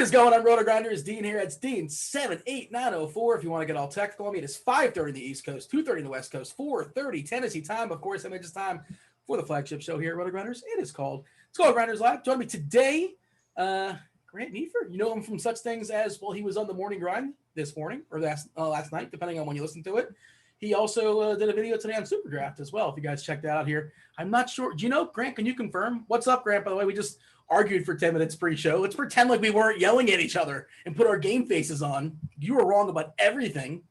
is going on, Rotogrinders? Dean here. It's Dean 78904. If you want to get all technical on me, it is 5:30 in the East Coast, 2:30 in the West Coast, 4:30 Tennessee time. Of course, it's time for the flagship show here at Rotogrinders. It's called Grinderslive. Joining me today, Grant Neefer. You know him from such things as, well, he was on the morning grind this morning or last night, depending on when you listen to it. He also did a video today on Super Draft as well. If you guys checked that out here, I'm not sure. Do you know, Grant? Can you confirm? What's up, Grant? By the way, we just argued for 10 minutes pre-show. Let's pretend like we weren't yelling at each other and put our game faces on. You were wrong about everything.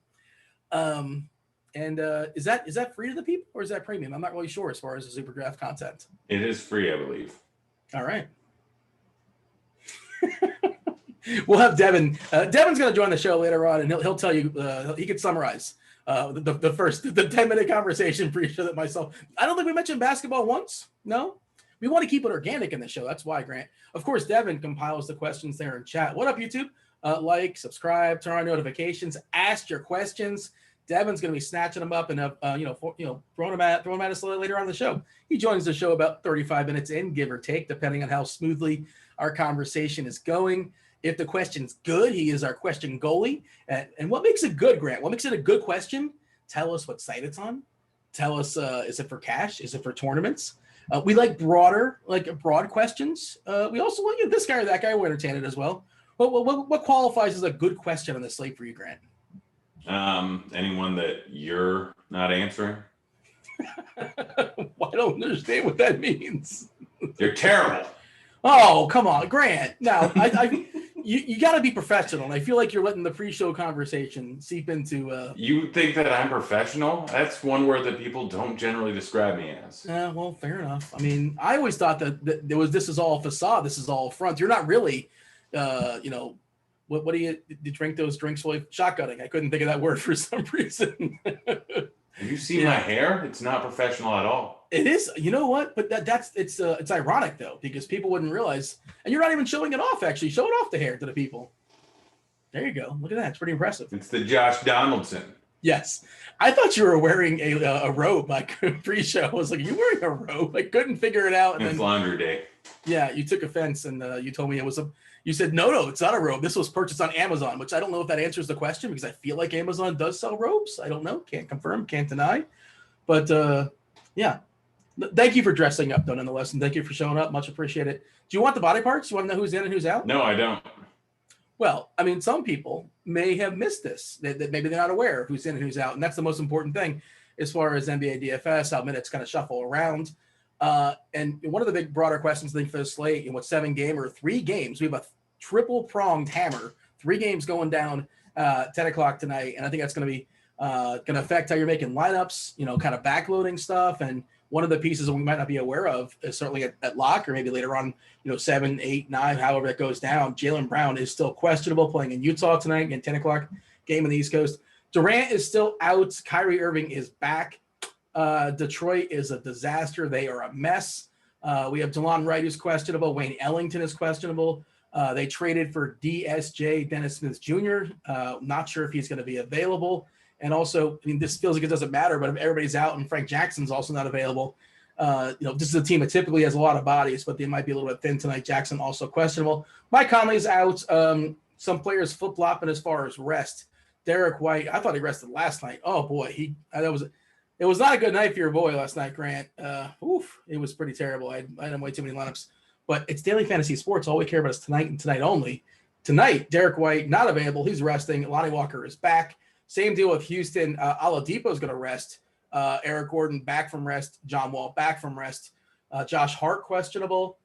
Is that free to the people or is that premium? I'm not really sure as far as the Super Draft content. It is free, I believe. All right. We'll have Devin. Devin's going to join the show later on, and he'll tell you. He could summarize the 10-minute conversation pre-show that myself. I don't think we mentioned basketball once. No. We want to keep it organic in the show. That's why, Grant. Of course, Devin compiles the questions there in chat. What up, YouTube? Like, subscribe, turn on notifications, ask your questions. Devin's going to be snatching them up and throwing them at us later on in the show. He joins the show about 35 minutes in, give or take, depending on how smoothly our conversation is going. If the question's good, he is our question goalie. And what makes it good, Grant? What makes it a good question? Tell us what site it's on. Tell us, is it for cash? Is it for tournaments? We like broad questions. We also want this guy or that guy. We're entertained as well. What qualifies as a good question on the slate for you, Grant? Anyone that you're not answering? I don't understand what that means. You're terrible. Oh, come on, Grant. Now, you got to be professional. And I feel like you're letting the pre-show conversation seep into. You think that I'm professional? That's one word that people don't generally describe me as. Well, fair enough. I mean, I always thought that this is all facade. This is all front. You're not really, what do you drink those drinks while shotgunning? I couldn't think of that word for some reason. Have you seen my hair? It's not professional at all. It is. You know what? But it's ironic though, because people wouldn't realize, and you're not even showing it off. Actually, show it off the hair to the people. There you go. Look at that. It's pretty impressive. It's the Josh Donaldson. Yes, I thought you were wearing a robe. Like pre-show, I was like, "Are you wearing a robe?" I couldn't figure it out. And it's laundry day. Yeah, you took offense, and you told me it was a. You said no, it's not a robe. This was purchased on Amazon, which I don't know if that answers the question because I feel like Amazon does sell robes. I don't know. Can't confirm. Can't deny. But yeah. Thank you for dressing up, though, nonetheless, and thank you for showing up. Much appreciated. Do you want the body parts? You want to know who's in and who's out? No, I don't. Well, I mean, some people may have missed this. That maybe they're not aware of who's in and who's out, and that's the most important thing as far as NBA DFS, how minutes kind of shuffle around. And one of the big broader questions, I think, for the slate, in what 7 game or 3 games, we have a triple-pronged hammer, 3 games going down 10 o'clock tonight, and I think that's going to be going to affect how you're making lineups, kind of backloading stuff. And one of the pieces that we might not be aware of is certainly at lock or maybe later on, 7, 8, 9, however it goes down. Jaylen Brown is still questionable playing in Utah tonight, again, 10 o'clock game on the East Coast. Durant is still out. Kyrie Irving is back. Detroit is a disaster. They are a mess. We have DeLon Wright who's questionable. Wayne Ellington is questionable. They traded for DSJ, Dennis Smith Jr. Not sure if he's going to be available. And also, I mean, this feels like it doesn't matter, but if everybody's out and Frank Jackson's also not available, this is a team that typically has a lot of bodies, but they might be a little bit thin tonight. Jackson also questionable. Mike Conley's out. Some players flip-flopping as far as rest. Derek White, I thought he rested last night. Oh boy, it was not a good night for your boy last night, Grant. It was pretty terrible. I had him way too many lineups. But it's daily fantasy sports. All we care about is tonight and tonight only. Tonight, Derek White not available. He's resting. Lonnie Walker is back. Same deal with Houston. Oladipo is going to rest. Eric Gordon back from rest. John Wall back from rest. Josh Hart questionable.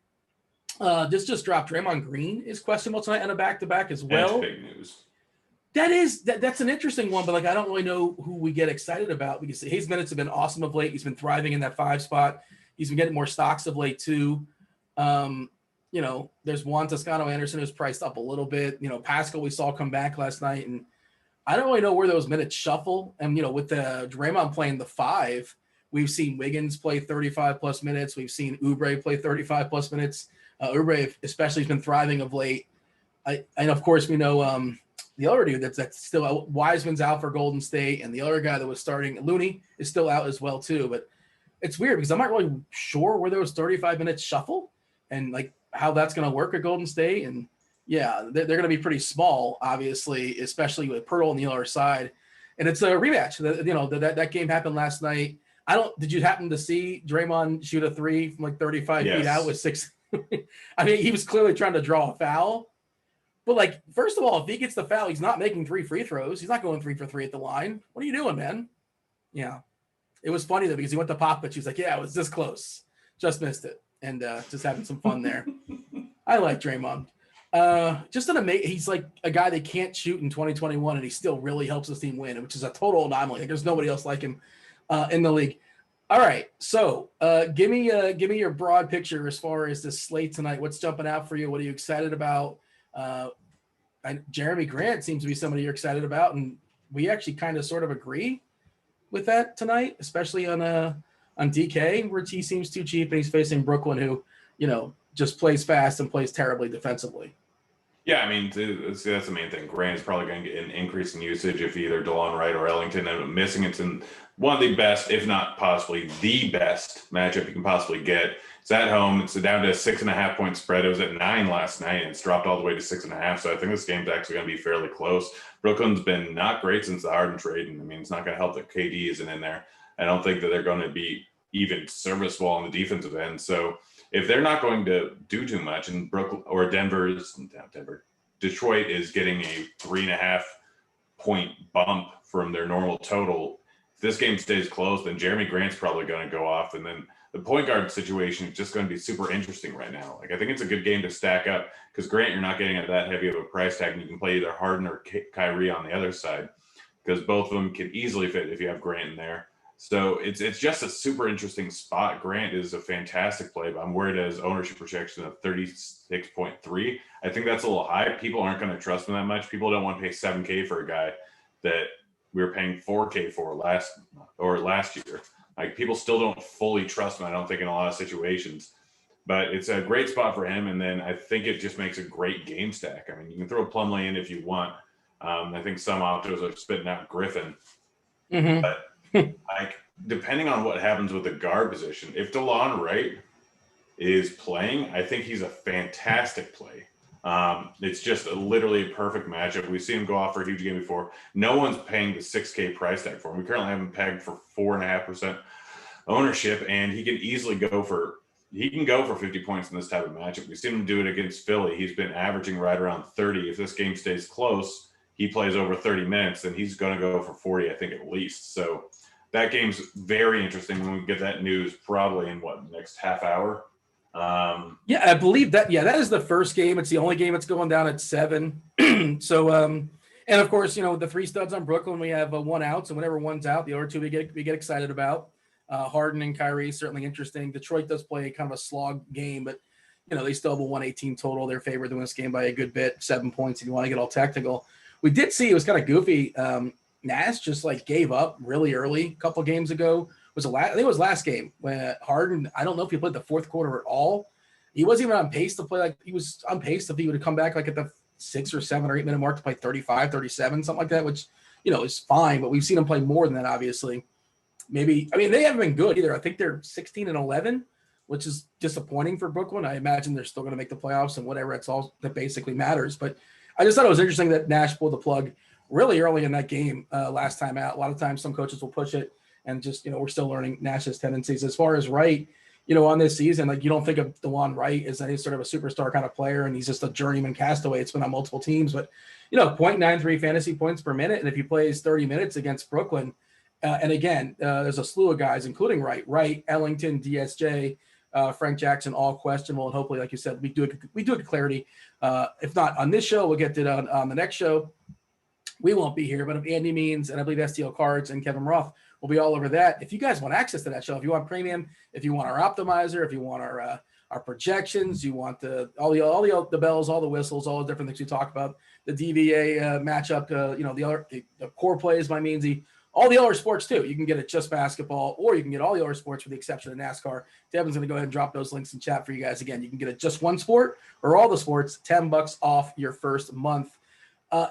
This just dropped. Draymond Green is questionable tonight on a back-to-back as well. That's big news. That's an interesting one, but I don't really know who we get excited about because his minutes have been awesome of late. He's been thriving in that 5 spot. He's been getting more stocks of late too. There's Juan Toscano Anderson who's priced up a little bit. Pascal we saw come back last night, and I don't really know where those minutes shuffle. And with the Draymond playing the 5, we've seen Wiggins play 35 plus minutes. We've seen Oubre play 35 plus minutes. Oubre especially has been thriving of late. And of course we know the other dude that's still out. Wiseman's out for Golden State, and the other guy that was starting, Looney, is still out as well too. But it's weird because I'm not really sure where those 35 minutes shuffle and like how that's going to work at Golden State. And Yeah, they're going to be pretty small, obviously, especially with Pearl on the other side. And it's a rematch. That game happened last night. Did you happen to see Draymond shoot a three from like 35 feet out with 6? I mean, he was clearly trying to draw a foul. But like, first of all, if he gets the foul, he's not making 3 free throws. He's not going 3 for 3 at the line. What are you doing, man? Yeah. It was funny though, because he went to Popovich. He was like, yeah, it was this close. Just missed it. And just having some fun there. I like Draymond. Just an amazing. He's like a guy that can't shoot in 2021, and he still really helps his team win, which is a total anomaly. Like, there's nobody else like him in the league. All right, so give me your broad picture as far as this slate tonight. What's jumping out for you? What are you excited about? Jeremy Grant seems to be somebody you're excited about, and we actually kind of sort of agree with that tonight, especially on DK, where T seems too cheap, and he's facing Brooklyn, who just plays fast and plays terribly defensively. Yeah, I mean, that's the main thing. Grant is probably going to get an increase in usage if either DeLon Wright or Ellington end up missing. It's in one of the best, if not possibly the best matchup you can possibly get. It's at home. It's down to a 6.5 point spread. It was at 9 last night, and it's dropped all the way to 6.5. So I think this game's actually going to be fairly close. Brooklyn's been not great since the Harden trade, and I mean, it's not going to help that KD isn't in there. I don't think that they're going to be even serviceable on the defensive end. So if they're not going to do too much, and Brooklyn or Detroit is getting a 3.5 point bump from their normal total. If this game stays close, then Jeremy Grant's probably going to go off, and then the point guard situation is just going to be super interesting right now. Like, I think it's a good game to stack up because Grant, you're not getting at that heavy of a price tag, and you can play either Harden or Kyrie on the other side because both of them can easily fit if you have Grant in there. So it's just a super interesting spot. Grant is a fantastic play, but I'm worried at his ownership projection of 36.3. I think that's a little high. People aren't going to trust him that much. People don't want to pay $7K for a guy that we were paying $4K for last year. Like, people still don't fully trust him, I don't think, in a lot of situations. But it's a great spot for him, and then I think it just makes a great game stack. I mean, you can throw Plumlee in if you want. I think some optos are spitting out Griffin. Mm-hmm. But like, depending on what happens with the guard position, if DeLon Wright is playing, I think he's a fantastic play. It's just literally a perfect matchup. We've seen him go off for a huge game before. No one's paying the $6K price tag for him. We currently have him pegged for 4.5% ownership, and he can easily go for 50 points in this type of matchup. We've seen him do it against Philly. He's been averaging right around 30. If this game stays close, he plays over 30 minutes, then he's going to go for 40, I think, at least. So that game's very interesting when we get that news, probably in the next half hour. Yeah, I believe that. Yeah, that is the first game. It's the only game that's going down at 7. So, and of course, the 3 studs on Brooklyn, we have 1 out. So whenever one's out, the other 2 we get excited about. Harden and Kyrie, certainly interesting. Detroit does play kind of a slog game, but they still have a 118 total. They're favored to win this game by a good bit, 7 points if you want to get all technical. We did see, it was kind of goofy. Nash just gave up really early a couple games ago. I think it was last game when Harden, I don't know if he played the fourth quarter at all. He wasn't even on pace to play. He was on pace if he would have come back at the 6 or 7 or 8 minute mark to play 35, 37, something like that, which, is fine. But we've seen him play more than that, obviously. They haven't been good either. I think they're 16-11, which is disappointing for Brooklyn. I imagine they're still going to make the playoffs and whatever. It's all that basically matters. But I just thought it was interesting that Nash pulled the plug really early in that game last time out. A lot of times some coaches will push it, and just, we're still learning Nash's tendencies. As far as Wright, on this season, you don't think of DeLon Wright as any sort of a superstar kind of player, and he's just a journeyman castaway. It's been on multiple teams, but, 0.93 fantasy points per minute. And if he plays 30 minutes against Brooklyn, and again, there's a slew of guys, including Wright, Ellington, DSJ, Frank Jackson, all questionable. And hopefully, like you said, we do it with clarity. If not on this show, we'll get it on the next show. We won't be here, but if Andy Means and I believe STL Cards and Kevin Roth will be all over that. If you guys want access to that show, if you want premium, if you want our optimizer, if you want our projections, you want all the bells, all the whistles, all the different things we talk about, the DVA matchup, the core plays by Meansy, all the other sports too. You can get it just basketball, or you can get all the other sports with the exception of NASCAR. Devin's going to go ahead and drop those links in chat for you guys. Again, you can get it just one sport or all the sports, $10 off your first month.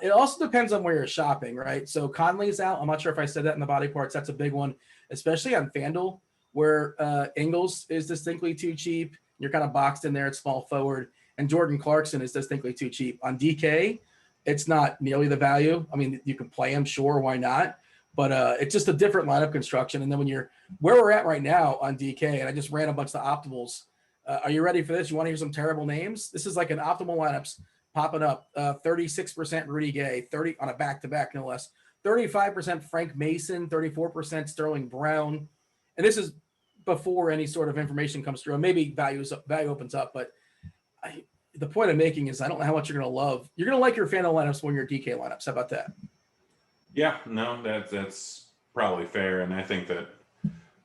It also depends on where you're shopping, right? So Conley's out. I'm not sure if I said that in the body parts. That's a big one, especially on Fanduel, where Ingles is distinctly too cheap. You're kind of boxed in there at small forward. and Jordan Clarkson is distinctly too cheap. On DK, it's not nearly the value. I mean, you can play him, sure, why not? But it's just a different lineup construction. And then when you're where we're at right now on DK, and I just ran a bunch of optimals. Are you ready for this? You want to hear some terrible names? This is like an optimal lineups popping up. 36% Rudy Gay, 30 on a back-to-back, no less. 35% Frank Mason, 34% Sterling Brown. And this is before any sort of information comes through. And maybe value opens up, but the point I'm making is I don't know how much you're going to love. You're going to like your Fanduel lineups when your DK lineups. How about that? Yeah, no, that's probably fair. And I think that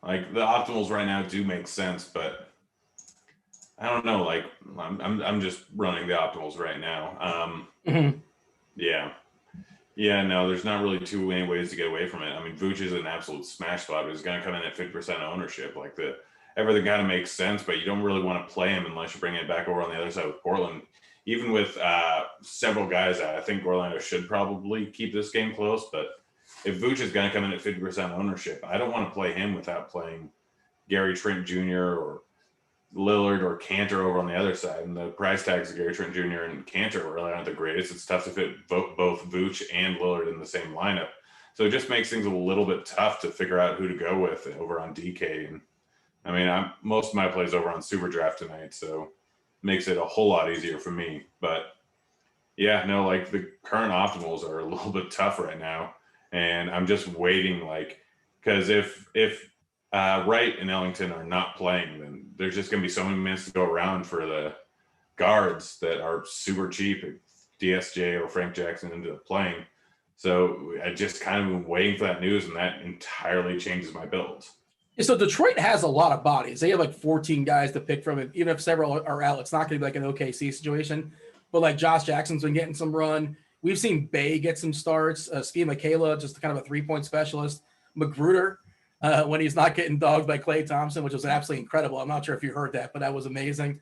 like the optimals right now do make sense, but I don't know. Like I'm just running the optimals right now. Yeah, no, there's not really too many ways to get away from it. I mean, Vooch is an absolute smash spot, but he's going to come in at 50% ownership. Like everything kind of makes sense, but you don't really want to play him unless you bring it back over on the other side with Portland. Even with several guys out, I think Orlando should probably keep this game close. But if Vooch is going to come in at 50% ownership, I don't want to play him without playing Gary Trent Jr. or Lillard or Cantor over on the other side. And the price tags of Gary Trent Jr. and Cantor really aren't the greatest. It's tough to fit both Vooch and Lillard in the same lineup. So it just makes things a little bit tough to figure out who to go with over on DK. And I mean, most of my plays over on Super Draft tonight, so it makes it a whole lot easier for me. But yeah, no, like the current optimals are a little bit tough right now. And I'm just waiting, like, because if Wright and Ellington are not playing, then there's just going to be so many minutes to go around for the guards that are super cheap. If DSJ or Frank Jackson ended up playing. So I just kind of been waiting for that news, and that entirely changes my builds. So Detroit has a lot of bodies. They have like 14 guys to pick from. And even if several are out, it's not going to be like an OKC situation. But like Josh Jackson's been getting some run. We've seen Bay get some starts. Steve Michaela, just kind of a 3-point specialist. Magruder, when he's not getting dogged by Klay Thompson, which was absolutely incredible. I'm not sure if you heard that, but that was amazing.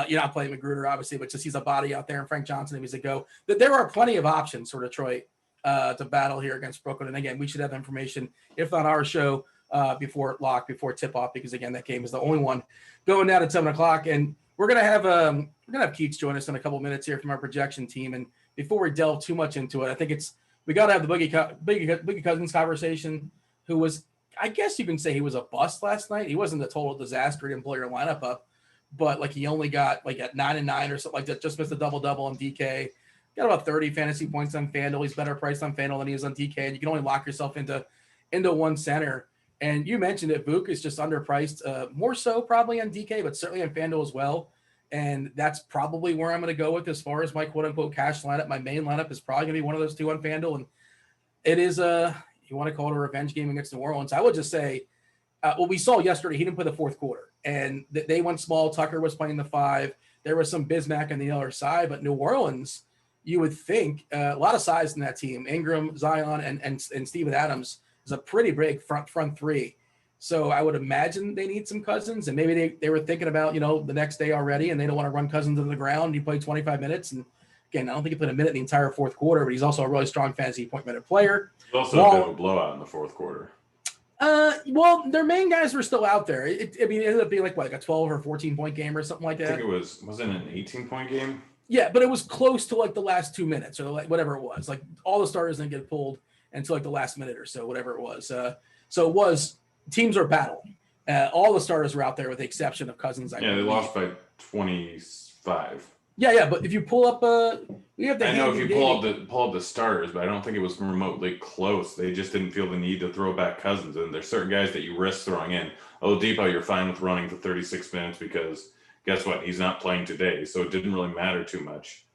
You're not playing Magruder, obviously, but just he's a body out there. And Frank Johnson, if he's a go. There are plenty of options for Detroit to battle here against Brooklyn. And again, we should have information, if not our show, before tip-off, because again, that game is the only one going down at 7:00. And we're gonna have Keats join us in a couple minutes here from our projection team. And before we delve too much into it, I think we got to have the Boogie Cousins conversation, who was, I guess you can say he was a bust last night. He wasn't a total disaster. He didn't blow your lineup up, but like he only got like at 9 and 9 or something like that. Just missed a double on DK. Got about 30 fantasy points on Fanduel. He's better priced on Fanduel than he is on DK. And you can only lock yourself into one center. And you mentioned that Vooch is just underpriced, more so probably on DK, but certainly on Fanduel as well. And that's probably where I'm going to go with as far as my quote-unquote cash lineup. My main lineup is probably going to be one of those two on Fanduel. And it is, you want to call it a revenge game against New Orleans. I would just say, what we saw yesterday, he didn't play the fourth quarter. And they went small. Tucker was playing the 5. There was some Bismack on the other side. But New Orleans, you would think, a lot of size in that team. Ingram, Zion, and Steven Adams is a pretty big front three. So I would imagine they need some Cousins, and maybe they were thinking about, the next day already, and they don't want to run Cousins into the ground. He played 25 minutes, and again, I don't think he played a minute in the entire fourth quarter, but he's also a really strong fantasy point minute player. He's also a bit of a blowout in the fourth quarter. Well, their main guys were still out there. It ended up being like a 12 or 14 point game or something like that. I think wasn't it an 18-point game? Yeah, but it was close to like the last 2 minutes or like whatever it was. Like all the starters didn't get pulled until like the last minute or so, whatever it was. So it was. Teams are battling. All the starters were out there with the exception of Cousins. They lost by 25. Yeah, but if you pull up, we have the. I know if you pull up the starters, but I don't think it was remotely close. They just didn't feel the need to throw back Cousins, and there's certain guys that you risk throwing in. Oladipo, you're fine with running for 36 minutes because guess what? He's not playing today, so it didn't really matter too much.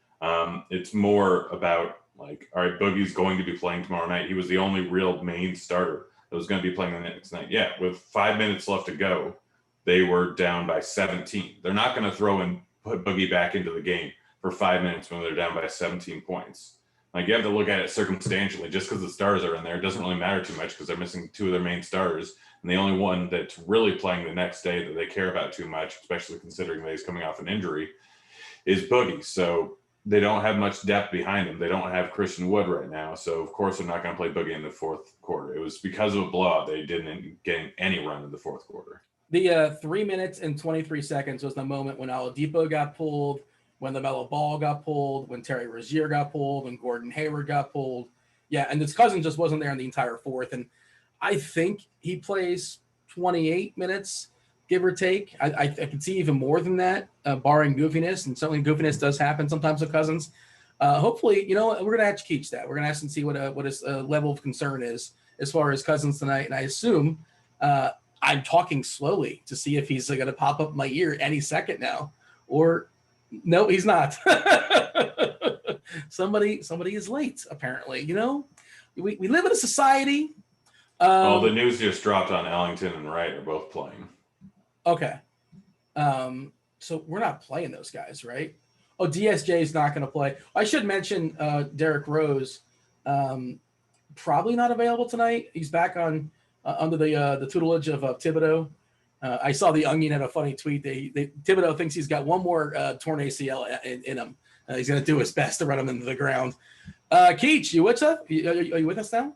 It's more about like, all right, Boogie's going to be playing tomorrow night. He was the only real main starter that was going to be playing the next night. Yeah, with 5 minutes left to go, they were down by 17. They're not going to put Boogie back into the game for 5 minutes when they're down by 17 points. Like, you have to look at it circumstantially. Just because the stars are in there, it doesn't really matter too much because they're missing 2 of their main starters. And the only one that's really playing the next day that they care about too much, especially considering that he's coming off an injury, is Boogie. So they don't have much depth behind him. They don't have Christian Wood right now. So, of course, they're not going to play Boogie in the fourth quarter. It was because of a blowout they didn't get any run in the fourth quarter. The 3 minutes and 23 seconds was the moment when Oladipo got pulled, when LaMelo Ball got pulled, when Terry Rozier got pulled, when Gordon Hayward got pulled. Yeah, and his cousin just wasn't there in the entire fourth. And I think he plays 28 minutes, give or take. I can see even more than that, barring goofiness. And certainly goofiness does happen sometimes with Cousins. Hopefully, we're going to have to teach that. We're going to ask and see what his level of concern is as far as Cousins tonight. And I assume I'm talking slowly to see if he's going to pop up in my ear any second now. Or no, he's not. Somebody is late, apparently. We live in a society. Well, the news just dropped on Ellington and Wright are both playing. Okay. So we're not playing those guys, right? Oh, DSJ is not going to play. I should mention Derrick Rose, probably not available tonight. He's back on under the tutelage of Thibodeau. I saw the Onion had a funny tweet. Thibodeau thinks he's got one more torn ACL in him. He's going to do his best to run him into the ground. Keach, you with us? Are you with us now?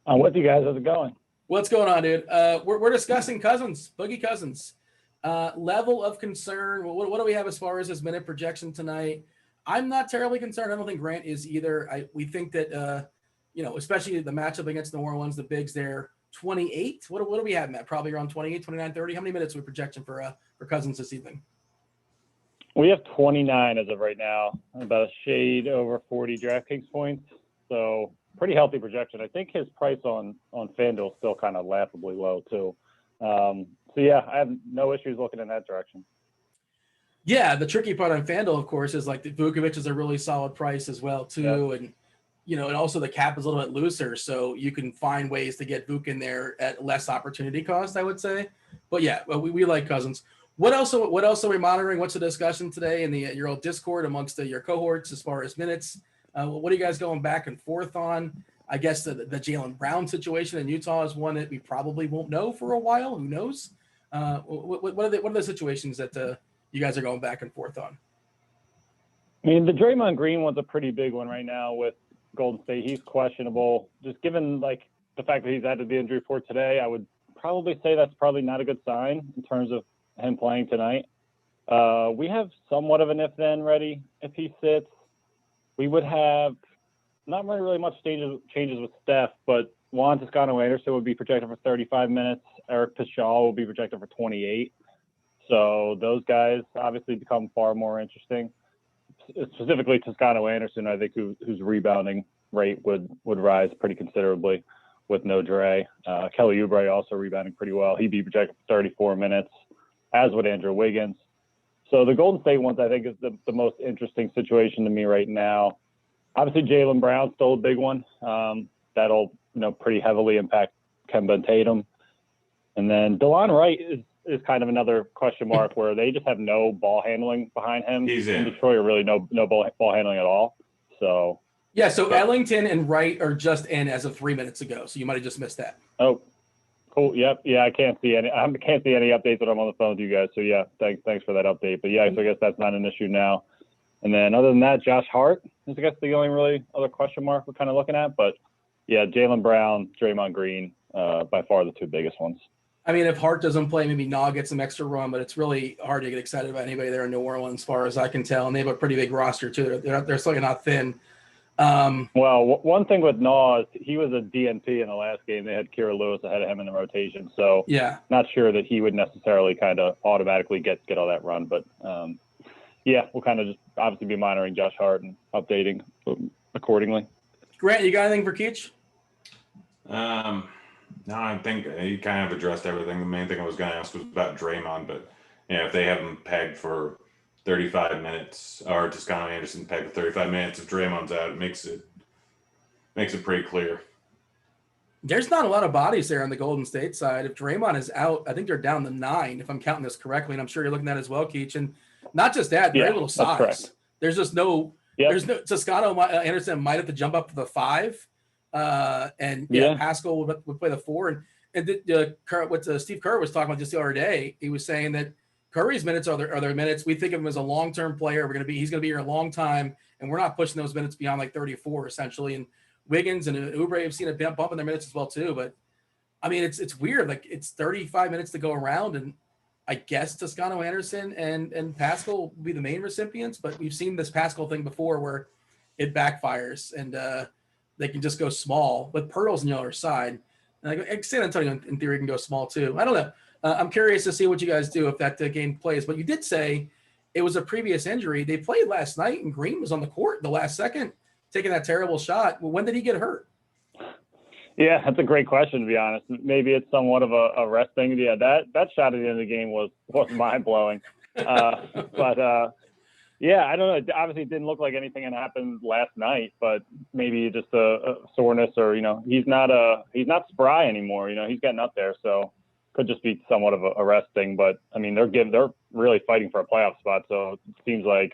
I'm with you guys. How's it going? What's going on, dude? We're discussing Cousins, Boogie Cousins. Level of concern. What do we have as far as his minute projection tonight? I'm not terribly concerned. I don't think Grant is either. We think that, especially the matchup against New Orleans, the bigs there, 28. What do we have, Matt? Probably around 28, 29, 30. How many minutes are we projecting for Cousins this evening? We have 29 as of right now, about a shade over 40 DraftKings points. So pretty healthy projection. I think his price on Fanduel is still kind of laughably low too. So yeah, I have no issues looking in that direction. Yeah, the tricky part on Fanduel, of course, is like the Vukovic is a really solid price as well too, Yep. and and also the cap is a little bit looser, so you can find ways to get Vuk in there at less opportunity cost, I would say. But yeah, we like Cousins. What else are we monitoring? What's the discussion today in your old Discord amongst your cohorts as far as minutes? What are you guys going back and forth on? I guess the Jaylen Brown situation in Utah is one that we probably won't know for a while. Who knows? What are the situations that you guys are going back and forth on? I mean, the Draymond Green one's a pretty big one right now with Golden State. He's questionable. Just given the fact that he's added the injury report today, I would probably say that's probably not a good sign in terms of him playing tonight. We have somewhat of an if then ready if he sits. We would have not really much changes with Steph, but Juan Toscano-Anderson would be projected for 35 minutes. Eric Paschal will be projected for 28. So those guys obviously become far more interesting. Specifically Toscano-Anderson, I think, whose rebounding rate would rise pretty considerably with no Dre. Kelly Oubre also rebounding pretty well. He'd be projected for 34 minutes, as would Andrew Wiggins. So the Golden State ones, I think, is the most interesting situation to me right now. Obviously, Jaylen Brown's still a big one. That'll pretty heavily impact Kemba and Tatum. And then DeLon Wright is kind of another question mark where they just have no ball handling behind him. He's in Detroit, or really no ball handling at all. So yeah, so Ellington and Wright are just in as of 3 minutes ago. So you might have just missed that. Oh, cool. Yep. Yeah, I can't see any updates when I'm on the phone with you guys. So yeah, thanks for that update. But yeah, so I guess that's not an issue now. And then other than that, Josh Hart is, I guess, the only really other question mark we're kind of looking at. But yeah, Jaylen Brown, Draymond Green, by far the two biggest ones. I mean, if Hart doesn't play, maybe Nog gets some extra run, but it's really hard to get excited about anybody there in New Orleans, as far as I can tell. And they have a pretty big roster too. They're certainly not thin. Well, one thing with Nog, he was a DNP in the last game. They had Kira Lewis ahead of him in the rotation, so yeah, not sure that he would necessarily kind of automatically get all that run. But yeah, we'll kind of just obviously be monitoring Josh Hart and updating accordingly. Grant, you got anything for Keach? No, I think he kind of addressed everything. The main thing I was going to ask was about Draymond, but if they have him pegged for 35 minutes, or Toscano-Anderson pegged for 35 minutes, if Draymond's out, it makes it pretty clear. There's not a lot of bodies there on the Golden State side. If Draymond is out, I think they're down to 9, if I'm counting this correctly, and I'm sure you're looking at it as well, Keach. And not just that, very little size. Correct. There's just no. Yep. There's no Toscano-Anderson might have to jump up to the 5. Pascal would play the 4, and what Steve Kerr was talking about just the other day. He was saying that Curry's minutes are their minutes. We think of him as a long-term player. He's going to be here a long time, and we're not pushing those minutes beyond 34 essentially. And Wiggins and Oubre have seen a bump in their minutes as well too. But I mean, it's weird. It's 35 minutes to go around, and I guess Toscano Anderson and Pascal will be the main recipients, but we've seen this Pascal thing before where it backfires and they can just go small. But Pirtle's on the other side. And San Antonio, in theory, can go small too. I don't know. I'm curious to see what you guys do if that game plays. But you did say it was a previous injury. They played last night, and Green was on the court the last second, taking that terrible shot. Well, when did he get hurt? Yeah, that's a great question, to be honest. Maybe it's somewhat of a rest thing. Yeah, that shot at the end of the game was mind-blowing. Yeah, I don't know. Obviously, it didn't look like anything had happened last night, but maybe just a soreness, or he's not spry anymore. He's getting up there, so could just be somewhat of a rest thing. But I mean, they're really fighting for a playoff spot, so it seems like.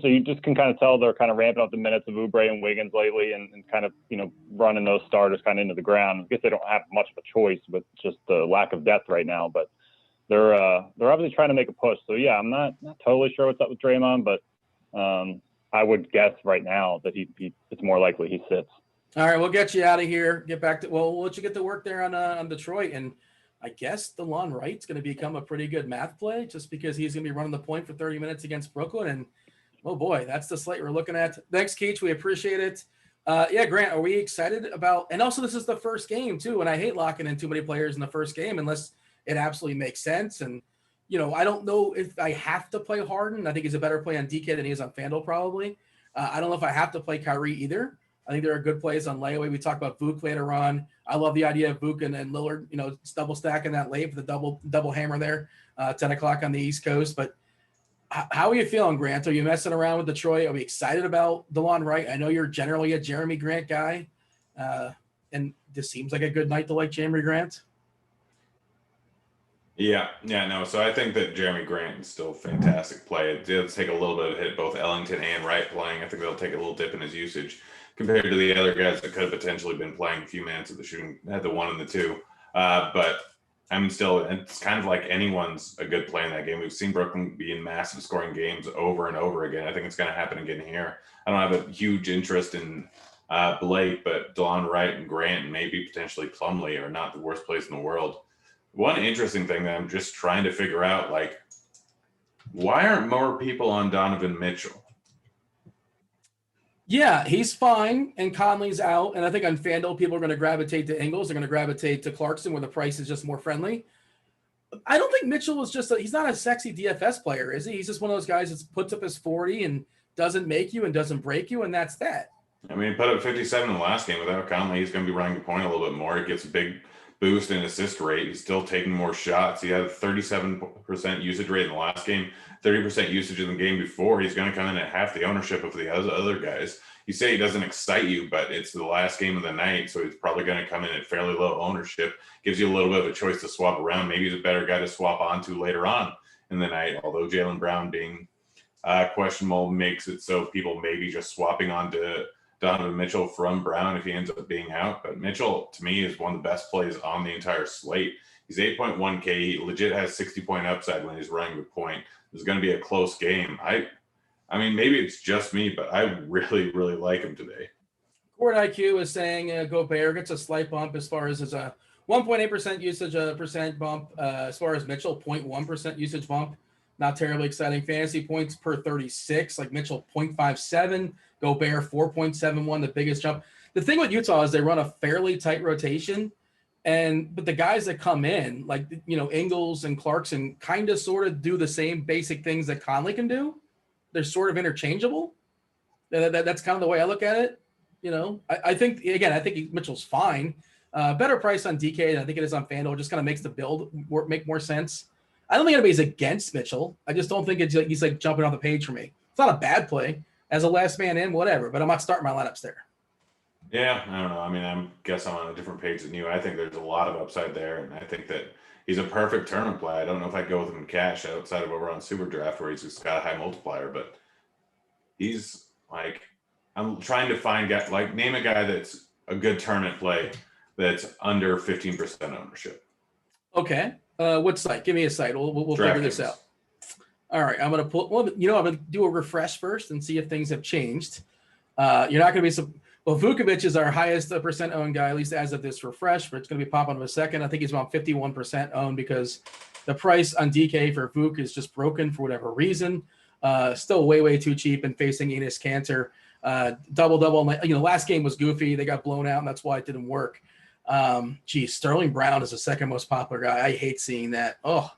So you just can kind of tell they're kind of ramping up the minutes of Oubre and Wiggins lately, and kind of running those starters kind of into the ground. I guess they don't have much of a choice with just the lack of depth right now, but they're obviously trying to make a push. So yeah, I'm not totally sure what's up with Draymond, but I would guess right now that it's more likely he sits. All right, we'll get you out of here. Get back to we'll let you get to work there on Detroit, and I guess DeLon Wright's going to become a pretty good math play just because he's going to be running the point for 30 minutes against Brooklyn. And oh boy, that's the slate we're looking at. Thanks, Keach. We appreciate it. Yeah, Grant, are we excited about? And also, this is the first game too, and I hate locking in too many players in the first game unless it absolutely makes sense. And I don't know if I have to play Harden. I think he's a better play on DK than he is on Fanduel probably. I don't know if I have to play Kyrie either. I think there are good plays on layaway. We talked about Vuk later on. I love the idea of Vuk and Lillard, double stacking that late for the double hammer there, 10 o'clock on the East Coast. But how are you feeling, Grant? Are you messing around with Detroit? Are we excited about DeLon Wright? I know you're generally a Jeremy Grant guy, and this seems like a good night to like Jeremy Grant. Yeah, no. So I think that Jeremy Grant is still a fantastic play. It does take a little bit of hit, both Ellington and Wright playing. I think they'll take a little dip in his usage compared to the other guys that could have potentially been playing a few minutes of the shooting, had the 1 and the 2. But I'm still, it's kind of like anyone's a good play in that game. We've seen Brooklyn be in massive scoring games over and over again. I think it's going to happen again here. I don't have a huge interest in Blake, but DeLon Wright and Grant and maybe potentially Plumlee are not the worst place in the world. One interesting thing that I'm just trying to figure out, why aren't more people on Donovan Mitchell? Yeah, he's fine, and Conley's out. And I think on Fanduel, people are going to gravitate to Ingles. They're going to gravitate to Clarkson, where the price is just more friendly. I don't think Mitchell is he's not a sexy DFS player, is he? He's just one of those guys that puts up his 40 and doesn't make you and doesn't break you, and that's that. I mean, he put up 57 in the last game. Without Conley, he's going to be running the point a little bit more. He gets a big boost in assist rate. He's still taking more shots. He had a 37% usage rate in the last game, 30% usage in the game before. He's going to come in at half the ownership of the other guys. You say he doesn't excite you, but it's the last game of the night, so he's probably going to come in at fairly low ownership. Gives you a little bit of a choice to swap around. Maybe he's a better guy to swap onto later on in the night, although Jaylen Brown being questionable makes it so people may be just swapping onto Donovan Mitchell from Brown if he ends up being out. But Mitchell, to me, is one of the best plays on the entire slate. He's 8.1K. He legit has 60-point upside when he's running the point. It's going to be a close game. I mean, maybe it's just me, but I really, really like him today. Court IQ is saying Gobert gets a slight bump as far as his 1.8% usage percent bump. As far as Mitchell, 0.1% usage bump. Not terribly exciting. Fantasy points per 36, like Mitchell 0.57, Gobert 4.71, the biggest jump. The thing with Utah is they run a fairly tight rotation, but the guys that come in, like Ingles and Clarkson, kind of sort of do the same basic things that Conley can do. They're sort of interchangeable. That's kind of the way I look at it. I think Mitchell's fine. Better price on DK than I think it is on Fanduel. It just kind of makes the build make more sense. I don't think anybody's against Mitchell. I just don't think he's jumping off the page for me. It's not a bad play as a last man in, whatever, but I'm not starting my lineups there. Yeah, I don't know. I mean, I guess I'm on a different page than you. I think there's a lot of upside there, and I think that he's a perfect tournament play. I don't know if I'd go with him in cash outside of over on Super Draft where he's just got a high multiplier, but he's I'm trying to find name a guy that's a good tournament play that's under 15% ownership. Okay. What site? Give me a site. We'll figure this out. All right. I'm going to I'm going to do a refresh first and see if things have changed. You're not going to be Vukovic is our highest percent owned guy, at least as of this refresh, but it's going to be popping up in a second. I think he's about 51% owned because The price on DK for Vuk is just broken for whatever reason. Still way too cheap and facing Enos Cantor. Double. Last game was goofy. They got blown out, and that's why it didn't work. Sterling Brown is the second most popular guy. I hate seeing that. Oh,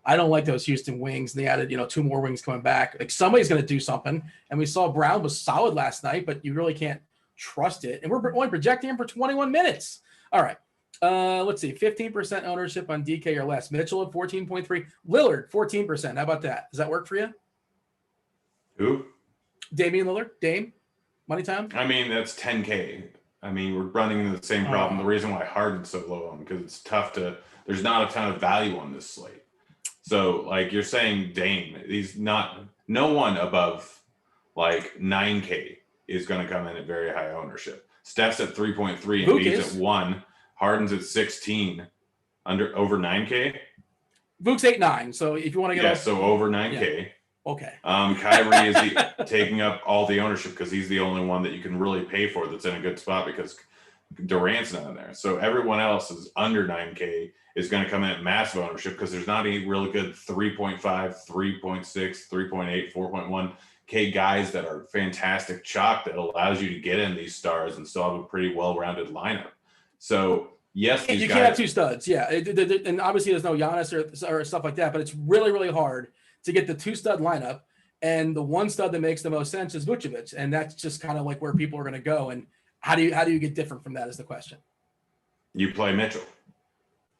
I don't like those Houston wings. They added, 2 more wings coming back. Like somebody's going to do something. And we saw Brown was solid last night, but you really can't trust it. And we're only projecting him for 21 minutes. All right. Let's see. 15% ownership on DK or less. Mitchell at 14.3. Lillard, 14%. How about that? Does that work for you? Who? Damian Lillard. Dame. Money time? I mean, that's 10K. I mean, we're running into the same problem. The reason why Harden's so low on because it's tough to – there's not a ton of value on this slate. So, like you're saying, Dame, he's not – no one above, 9K is going to come in at very high ownership. Steph's at 3.3 and B's at 1. Harden's at 16 over 9K. Vuk's 8.9. So if you want to get so over 9K. Yeah. Okay. Kyrie is taking up all the ownership because he's the only one that you can really pay for that's in a good spot because Durant's not in there. So everyone else is under 9K is going to come in at massive ownership because there's not any really good 3.5, 3.6, 3.8, 4.1K guys that are fantastic chalk that allows you to get in these stars and still have a pretty well-rounded lineup. So yes, you can't have 2 studs. Yeah. And obviously there's no Giannis or stuff like that, but it's really hard to get the 2-stud lineup. And the 1 stud that makes the most sense is Vucevic. And that's just kind of like where people are going to go. And how do you get different from that is the question. You play Mitchell.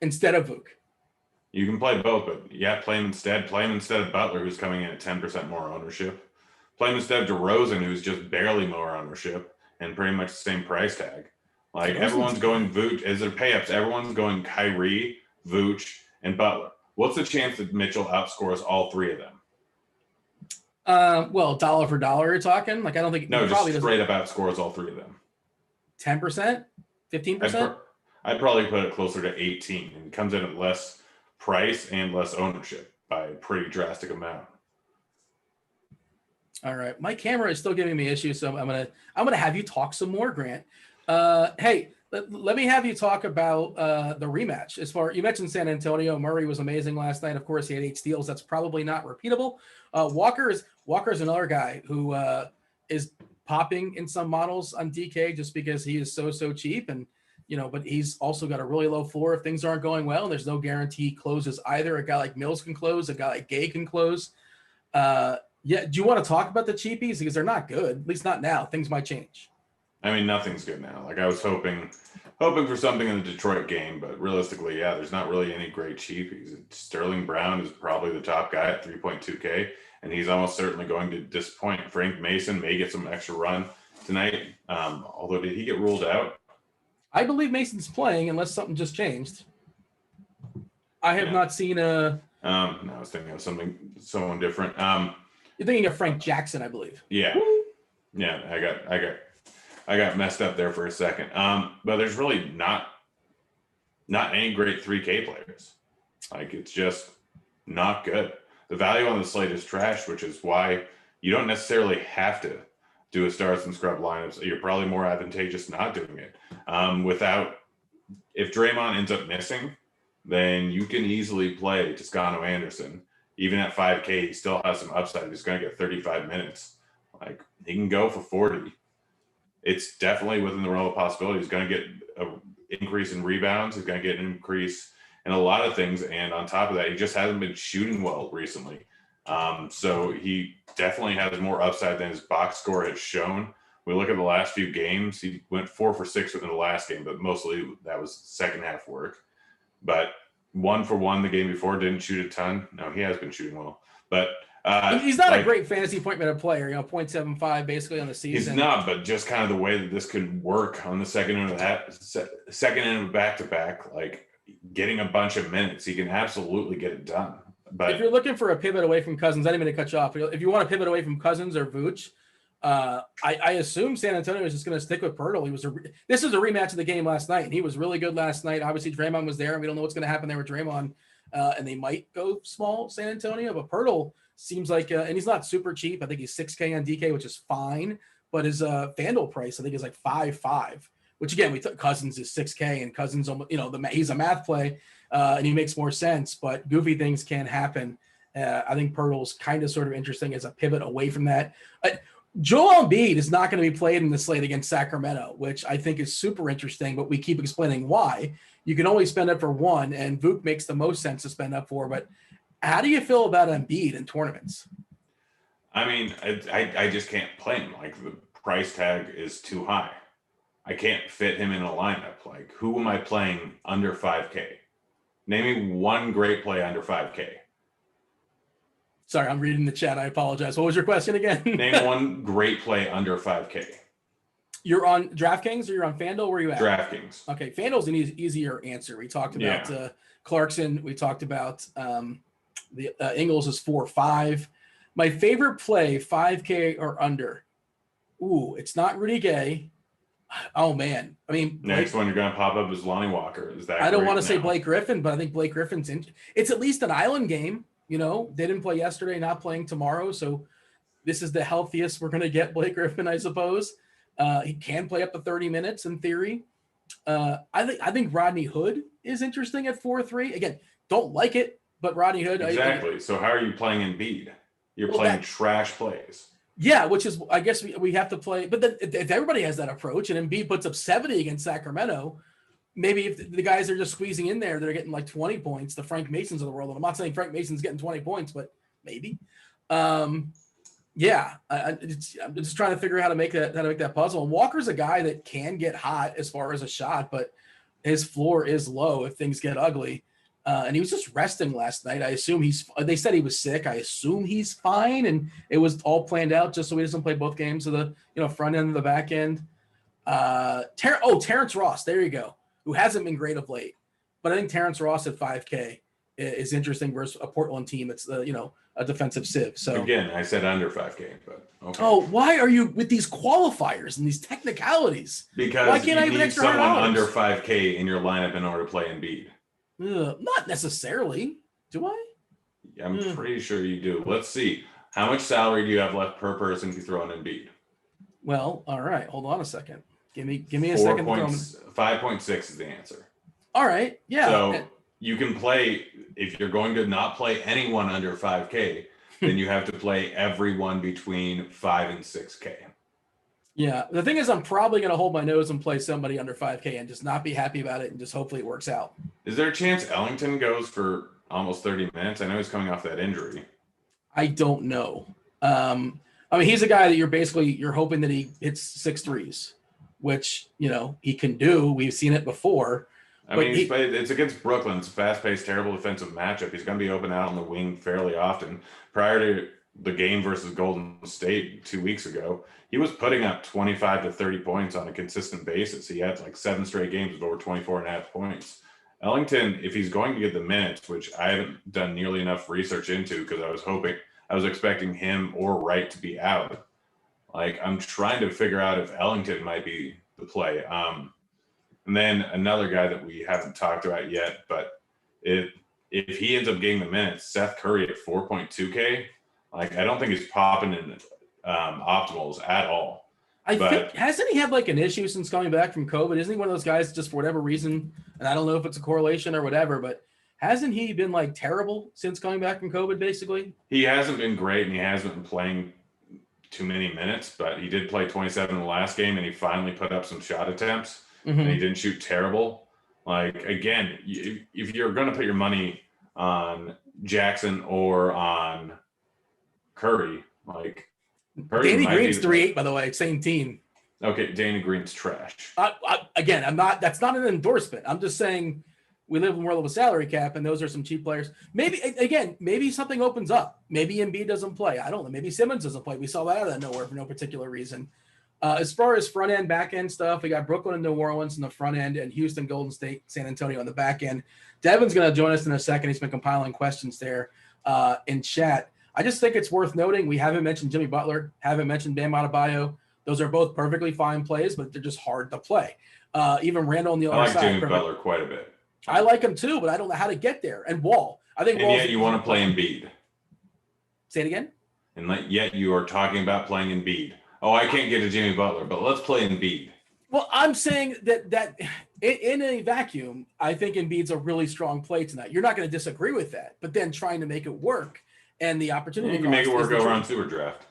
Instead of Vuk. You can play both, but play him instead. Play him instead of Butler, who's coming in at 10% more ownership. Play him instead of DeRozan, who's just barely more ownership and pretty much the same price tag. Everyone's going Vooch. As their pay-ups, everyone's going Kyrie, Vooch, and Butler. What's the chance that Mitchell outscores all 3 of them? Well, dollar for dollar, you're talking? I don't think... No, just straight up outscores all 3 of them. 10%? 15%? I'd probably put it closer to 18. And it comes in at less price and less ownership by a pretty drastic amount. All right. My camera is still giving me issues, so I'm gonna have you talk some more, Grant. Hey, let me have you talk about the rematch. You mentioned San Antonio. Murray was amazing last night. Of course, he had 8 steals. That's probably not repeatable. Walker is another guy who is popping in some models on DK just because he is so cheap, and but he's also got a really low floor if things aren't going well. And there's no guarantee he closes either. A guy like Mills can close. A guy like Gay can close. Do you want to talk about the cheapies because they're not good? At least not now. Things might change. I mean, nothing's good now. I was hoping for something in the Detroit game, but realistically, there's not really any great cheapies. Sterling Brown is probably the top guy at 3.2K, and he's almost certainly going to disappoint. Frank Mason may get some extra run tonight. Although, did he get ruled out? I believe Mason's playing unless something just changed. I have not seen a... No, I was thinking of someone different. You're thinking of Frank Jackson, I believe. Yeah. Yeah, I got messed up there for a second. But there's really not any great 3K players. It's just not good. The value on the slate is trash, which is why you don't necessarily have to do a stars and scrub lineups. You're probably more advantageous not doing it. If Draymond ends up missing, then you can easily play Toscano Anderson. Even at 5K, he still has some upside. He's going to get 35 minutes. He can go for 40. It's definitely within the realm of possibility. He's going to get an increase in rebounds. He's going to get an increase in a lot of things. And on top of that, he just hasn't been shooting well recently. So he definitely has more upside than his box score has shown. We look at the last few games. He went 4 for 6 within the last game, but mostly that was second half work. But 1 for 1 the game before, didn't shoot a ton. No, he has been shooting well. But he's not a great fantasy point minute player, 0.75 basically on the season. He's not, but just kind of the way that this could work on the second end of back-to-back, getting a bunch of minutes, he can absolutely get it done. But if you're looking for a pivot away from Cousins, I didn't mean to cut you off. If you want to pivot away from Cousins or Vooch, I assume San Antonio is just going to stick with Pirtle. This is a rematch of the game last night, and he was really good last night. Obviously, Draymond was there, and we don't know what's going to happen there with Draymond, and they might go small San Antonio, but Pirtle seems like, and he's not super cheap. I think he's 6K on DK, which is fine, but his Fanduel price, I think, is 5.5, which again, we took Cousins is 6K, and Cousins, he's a math play. and he makes more sense, but goofy things can happen. I think Pirtle's kind of sort of interesting as a pivot away from that. Joel Embiid is not going to be played in the slate against Sacramento, which I think is super interesting, but we keep explaining why. You can only spend up for one, and Vuk makes the most sense to spend up for. But how do you feel about Embiid in tournaments? I mean, I just can't play him. Like, the price tag is too high. I can't fit him in a lineup. Like, who am I playing under 5K? Name me one great play under 5K. Sorry, I'm reading the chat. I apologize. What was your question again? Name one great play under 5K. You're on DraftKings or you're on Fanduel? Where are you at? DraftKings. Okay, Fanduel's an easier answer. We talked about Clarkson. We talked about the Ingles is 4-5. My favorite play, 5K or under. Ooh, it's not Rudy Gay. Oh, man. I mean, next one you're going to pop up is Lonnie Walker. Is that I don't want to say Blake Griffin, but I think Blake Griffin's in. It's at least an island game. You know, they didn't play yesterday, not playing tomorrow. So this is the healthiest we're going to get Blake Griffin, I suppose. He can play up to 30 minutes in theory. I think Rodney Hood is interesting at 4-3. Again, don't like it, but Rodney Hood. Exactly. So how are you playing Embiid? You're playing trash plays. Yeah, which is, I guess we have to play. But then if everybody has that approach and Embiid puts up 70 against Sacramento, maybe if the guys are just squeezing in there, they're getting like 20 points, the Frank Masons of the world. And I'm not saying Frank Mason's getting 20 points, but maybe. Yeah, I'm just trying to figure out how to make that puzzle. And Walker's a guy that can get hot as far as a shot, but his floor is low if things get ugly. And he was just resting last night. I assume they said he was sick. I assume he's fine. And it was all planned out just so he doesn't play both games of the front end and the back end. Terence Ross, there you go, who hasn't been great of late. But I think Terence Ross at 5K is interesting versus a Portland team that's a defensive sieve. So again, I said under 5K, but okay. Oh, why are you with these qualifiers and these technicalities? Because why can't I you have an need extra someone $100? under 5K in your lineup in order to play Embiid. Not necessarily. Do I? I'm pretty sure you do. Let's see. How much salary do you have left per person if you throw in Embiid? Well, all right. Hold on a second. Give me a second. 5.6 is the answer. All right. Yeah. So you can play, if you're going to not play anyone under 5K, then you have to play everyone between 5 and 6K. Yeah. The thing is, I'm probably going to hold my nose and play somebody under 5K and just not be happy about it and just hopefully it works out. Is there a chance Ellington goes for almost 30 minutes? I know he's coming off that injury. I don't know. I mean, he's a guy that you're hoping that he hits 6 threes, which, he can do. We've seen it before. I mean, it's against Brooklyn. It's a fast-paced, terrible defensive matchup. He's going to be open out on the wing fairly often. Prior to the game versus Golden State 2 weeks ago, he was putting up 25 to 30 points on a consistent basis. He had like 7 straight games with over 24.5 points. Ellington, if he's going to get the minutes, which I haven't done nearly enough research into because I was expecting him or Wright to be out. Like, I'm trying to figure out if Ellington might be the play. And then another guy that we haven't talked about yet, but if he ends up getting the minutes, Seth Curry at 4.2K, like, I don't think he's popping in optimals at all. I think, hasn't he had like an issue since coming back from COVID? Isn't he one of those guys just for whatever reason, and I don't know if it's a correlation or whatever, but hasn't he been like terrible since coming back from COVID, basically? He hasn't been great, and he hasn't been playing too many minutes, but he did play 27 in the last game, and he finally put up some shot attempts. Mm-hmm. And he didn't shoot terrible. Like, again, if you're going to put your money on Jackson or on Curry, like, Danny Green's 3.8, by the way, same team. Okay, Danny Green's trash. Again, that's not an endorsement. I'm just saying we live in the world of a salary cap, and those are some cheap players. Maybe something opens up. Maybe Embiid doesn't play. I don't know. Maybe Simmons doesn't play. We saw that out of nowhere for no particular reason. As far as front end, back end stuff, we got Brooklyn and New Orleans in the front end and Houston, Golden State, San Antonio on the back end. Devin's going to join us in a second. He's been compiling questions there in chat. I just think it's worth noting we haven't mentioned Jimmy Butler, haven't mentioned Bam Adebayo. Those are both perfectly fine plays, but they're just hard to play. Even Randall on the other side. I like Jimmy Butler quite a bit. I like him too, but I don't know how to get there. And Wall. I think. And yet you want to play Embiid. Say it again? And yet you are talking about playing Embiid. Oh, I can't get to Jimmy Butler, but let's play Embiid. Well, I'm saying that in a vacuum, I think Embiid's a really strong play tonight. You're not going to disagree with that, but then trying to make it work and the opportunity. You can make it cost work is the over on truth. Super Draft.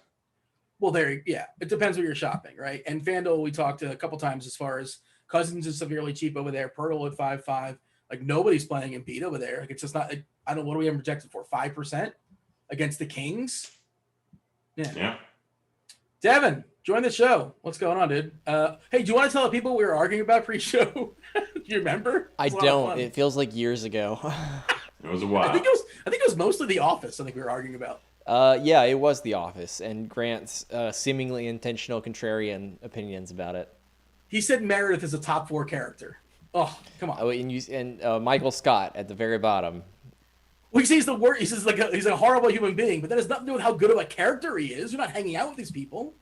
Well, yeah, it depends what you're shopping, right? And Fanduel, we talked a couple times as far as Cousins is severely cheap over there. Pirtle at 5.5. Like nobody's playing Embiid over there. Like it's just not. Like, I don't. What do we have projected for? 5% against the Kings. Yeah. Devin, join the show. What's going on, dude? Hey, do you want to tell the people we were arguing about pre-show? Do you remember? I don't. It feels like years ago. It was a while. I think it was mostly The Office. I think we were arguing about. Yeah, it was The Office, and Grant's seemingly intentional contrarian opinions about it. He said Meredith is a top 4 character. Oh, come on. Oh, and Michael Scott at the very bottom. Well, he says the word. He says he's a horrible human being, but that has nothing to do with how good of a character he is. You're not hanging out with these people.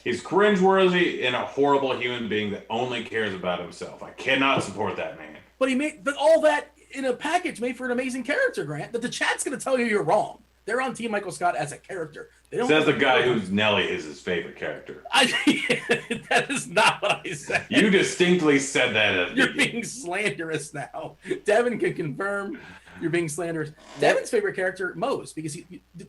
He's cringeworthy and a horrible human being that only cares about himself. I cannot support that man. But all that in a package made for an amazing character, Grant. That the chat's going to tell you you're wrong. They're on Team Michael Scott as a character. Says the guy whose Nelly is his favorite character. That is not what I said. You distinctly said that. You're being slanderous now. Devin can confirm you're being slanderous. Devin's favorite character, Mose, because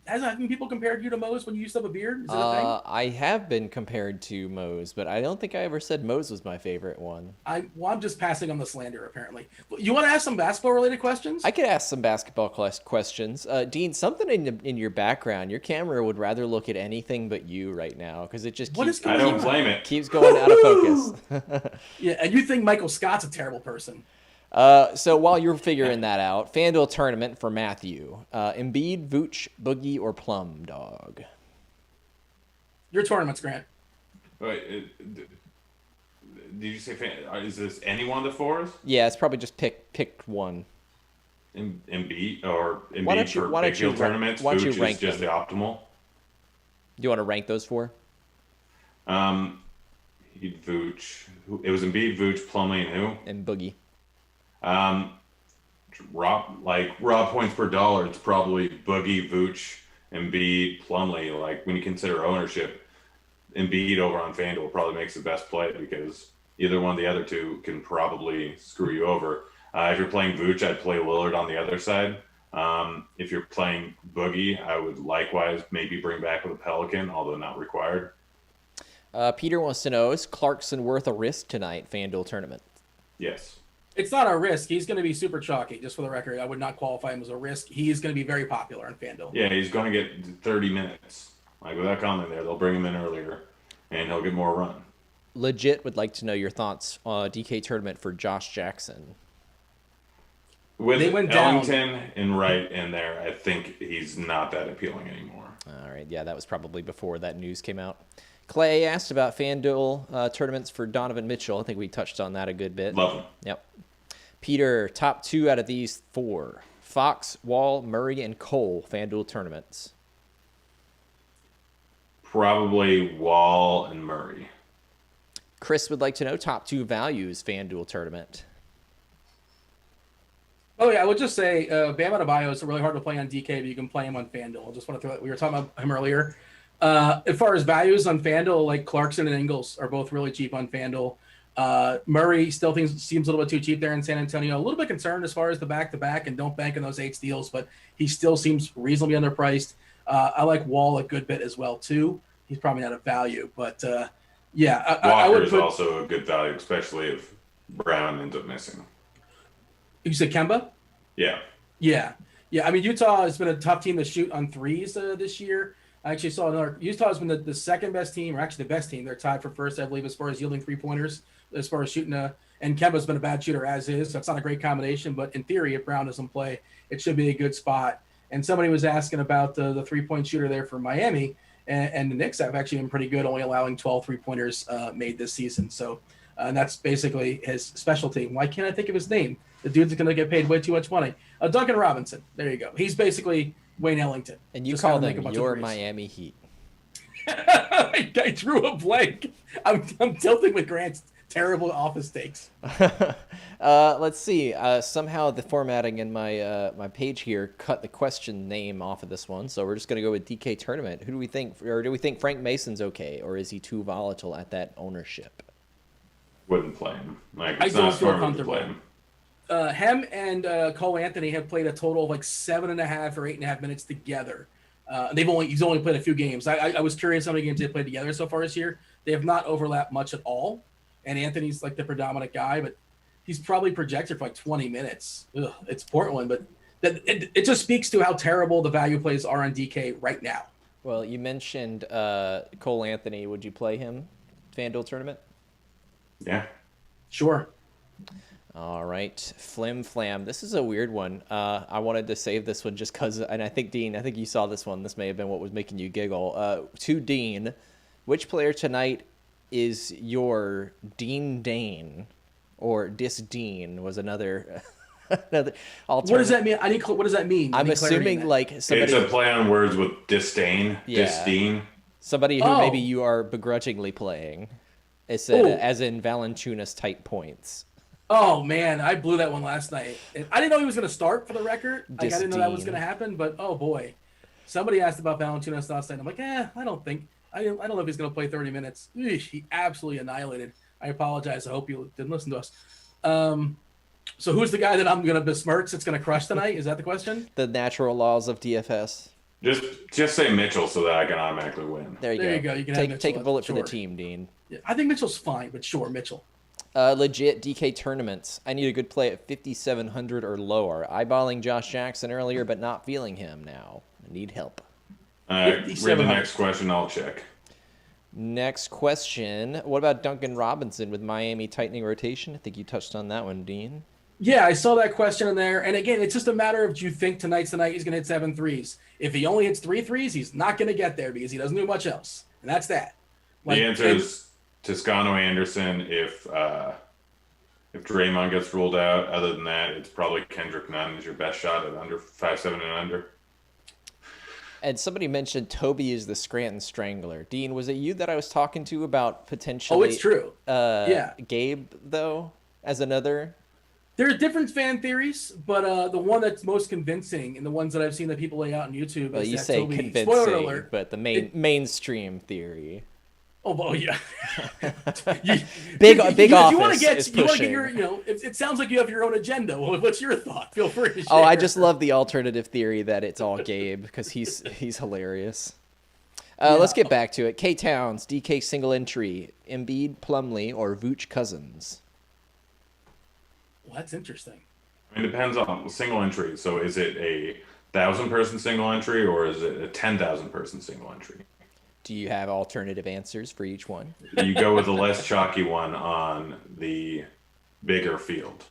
hasn't people compared you to Mose when you used to have a beard? Is it a thing? I have been compared to Mose, but I don't think I ever said Mose was my favorite one. I'm just passing on the slander, apparently. You want to ask some basketball-related questions? I could ask some basketball questions. Dean, something in your background, your camera would rather look at anything but you right now, because it just keeps I don't blame it. Keeps going out of focus. Yeah, and you think Michael Scott's a terrible person. So while you're figuring that out, Fanduel tournament for Matthew. Embiid, Vooch, Boogie, or Plum Dog? Your tournaments, Grant. Wait, did you say is this any one of the 4s? Yeah, it's probably just pick one. Embiid or Embiid Why don't you- for why don't big you field rank- tournaments? why don't you Vooch rank is just them? the optimal. Do you want to rank those 4? Vooch. It was Embiid, Vooch, Plumlee, and who? And Boogie. Raw points per dollar, it's probably Boogie, Vooch, Embiid, Plumlee. Like when you consider ownership, Embiid over on FanDuel probably makes the best play because either one of the other two can probably screw you over. If you're playing Vooch, I'd play Lillard on the other side. If you're playing Boogie, I would likewise maybe bring back with a Pelican, although not required. Peter wants to know, is Clarkson worth a risk tonight, FanDuel tournament? Yes. It's not a risk. He's going to be super chalky, just for the record. I would not qualify him as a risk. He is going to be very popular on FanDuel. Yeah, he's going to get 30 minutes. Like without comment there, they'll bring him in earlier, and he'll get more run. Legit would like to know your thoughts on DK tournament for Josh Jackson. With They went down. Ellington and Wright in there, I think he's not that appealing anymore. All right, yeah, that was probably before that news came out. Clay asked about FanDuel tournaments for Donovan Mitchell. I think we touched on that a good bit. Love him. Yep. Peter, top 2 out of these 4. Fox, Wall, Murray, and Cole FanDuel tournaments. Probably Wall and Murray. Chris would like to know top 2 values FanDuel tournament. Oh, yeah, I would just say Bam Adebayo is really hard to play on DK, but you can play him on FanDuel. I just want to throw that. We were talking about him earlier. As far as values on FanDuel, like Clarkson and Ingles are both really cheap on FanDuel. Murray still seems a little bit too cheap there in San Antonio. A little bit concerned as far as the back-to-back, and don't bank on those 8 steals, but he still seems reasonably underpriced. I like Wall a good bit as well, too. He's probably not a value, but yeah. I would Walker is also a good value, especially if Brown ends up missing. You said Kemba? Yeah. Yeah. I mean, Utah has been a tough team to shoot on threes this year. I actually saw another. Utah has been the second best team, or actually the best team. They're tied for first, I believe, as far as yielding 3-pointers, as far as shooting and Kemba's been a bad shooter as is, so it's not a great combination. But in theory, if Brown doesn't play, it should be a good spot. And somebody was asking about the 3-point shooter there for Miami, and the Knicks have actually been pretty good, only allowing 12 3-pointers made this season. So and that's basically his specialty. Why can't I think of his name? The dude's going to get paid way too much money. Duncan Robinson. There you go. He's basically Wayne Ellington. And you Just call gotta them make a bunch your of threes. Miami Heat. I drew a blank. I'm tilting with Grant's terrible office takes. Let's see. Somehow the formatting in my my page here cut the question name off of this one, so we're just going to go with DK tournament. Who do we think, or do we think Frank Mason's okay, or is he too volatile at that ownership? Wouldn't play him. Like, I it's don't not feel smart move to comfortable. play him. Him and Cole Anthony have played a total of like 7.5 or 8.5 minutes together. He's only played a few games. I was curious how many games they played together so far this year. They have not overlapped much at all. And Anthony's like the predominant guy, but he's probably projected for like 20 minutes. Ugh, it's Portland, but it just speaks to how terrible the value plays are on DK right now. Well, you mentioned Cole Anthony. Would you play him, Fanduel tournament? Yeah. Sure. All right, Flim Flam. This is a weird one. I wanted to save this one just because, and I think, Dean, I think you saw this one. This may have been what was making you giggle. To Dean, which player tonight is your Dean Dane? Or Disdean was another another alternative. What does that mean? What does that mean? I'm assuming like somebody. It's a play on words with disdain. Yeah. Disdain. Somebody who maybe you are begrudgingly playing. It's as in Valanciunas type points. Oh man, I blew that one last night. I didn't know he was going to start, for the record. Like, I didn't know that was going to happen, but oh boy. Somebody asked about Valanciunas last night. I'm like, I don't know if he's going to play 30 minutes. Eesh, he absolutely annihilated. I apologize. I hope you didn't listen to us. So who's the guy that I'm going to besmirch that's going to crush tonight? Is that the question? The natural laws of DFS. Just say Mitchell so that I can automatically win. There you go. You can take a bullet for the sure. team, Dean. Yeah, I think Mitchell's fine, but sure, Mitchell. Legit DK tournaments. I need a good play at 5,700 or lower. Eyeballing Josh Jackson earlier, but not feeling him now. I need help. Read the next question. I'll check. Next question. What about Duncan Robinson with Miami tightening rotation? I think you touched on that one, Dean. Yeah, I saw that question in there. And again, it's just a matter of, do you think tonight's the night he's going to hit 7 threes? If he only hits 3 threes, he's not going to get there because he doesn't do much else. And that's that. The answer is Toscano Anderson if Draymond gets ruled out. Other than that, it's probably Kendrick Nunn is your best shot at under 5'7" and under. And somebody mentioned Toby is the Scranton Strangler. Dean, was it you that I was talking to about potentially? Oh, it's true. Yeah. Gabe, though, as another? There are different fan theories, but the one that's most convincing and the ones that I've seen that people lay out on YouTube well, is you that say Toby, convincing, spoiler alert, but the mainstream theory. Oh, well, yeah. Big you office want to get, is you want to pushing. get your, it sounds like you have your own agenda. Well, what's your thought? Feel free to share. Oh, I just love the alternative theory that it's all Gabe because he's hilarious. Let's get back to it. K Towns, DK single entry, Embiid, Plumlee, or Vooch Cousins. Well, that's interesting. I mean, it depends on single entry. So is it a 1,000-person single entry or is it a 10,000-person single entry? Do you have alternative answers for each one? You go with the less chalky one on the bigger field.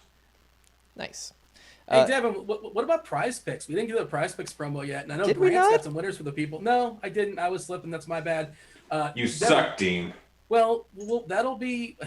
Nice. Hey, Devin, what about prize picks? We didn't get the prize picks promo yet. And I know Did we Grant's not? got some winners for the people. No, I didn't. I was slipping. That's my bad. You Devin, suck, Dean. Well, that'll be...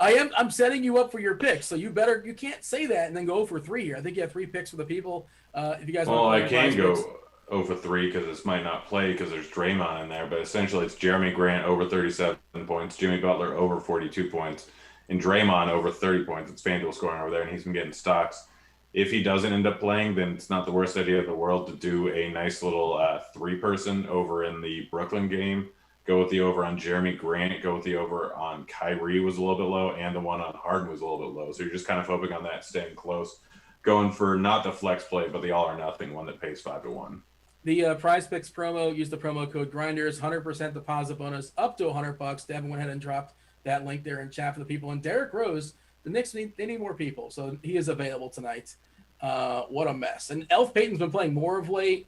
I'm setting you up for your picks, so you can't say that and then go for 3 here. I think you have 3 picks for the people. If you guys Well, want I to play can prize picks. go over 3 because this might not play because there's Draymond in there, but essentially it's Jeremy Grant over 37 points, Jimmy Butler over 42 points, and Draymond over 30 points. It's Fanduel scoring over there, and he's been getting stocks. If he doesn't end up playing, then it's not the worst idea in the world to do a nice little 3-person over in the Brooklyn game. Go with the over on Jeremy Grant, go with the over on Kyrie was a little bit low, and the one on Harden was a little bit low. So you're just kind of focusing on that, staying close, going for not the flex play, but the all or nothing one that pays 5-1. The prize picks promo, use the promo code Grinders, 100% deposit bonus up to $100. Devin went ahead and dropped that link there in chat for the people. And Derrick Rose, the Knicks they need more people, so he is available tonight. What a mess. And Elf Payton's been playing more of late.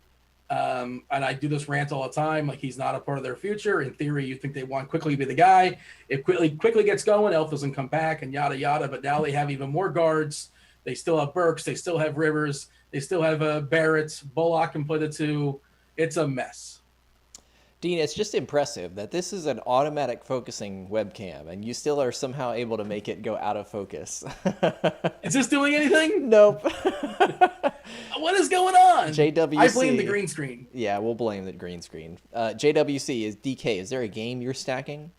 And I do this rant all the time, like he's not a part of their future. In theory, you think they want Quickly to be the guy. If quickly gets going, Elf doesn't come back and yada yada. But now they have even more guards. They still have Burks. They still have Rivers. They still have Barrett. Bullock can play the 2. It's a mess. Dean, it's just impressive that this is an automatic focusing webcam, and you still are somehow able to make it go out of focus. Is this doing anything? Nope. What is going on? JWC. I blame the green screen. Yeah, we'll blame the green screen. JWC is DK. Is there a game you're stacking?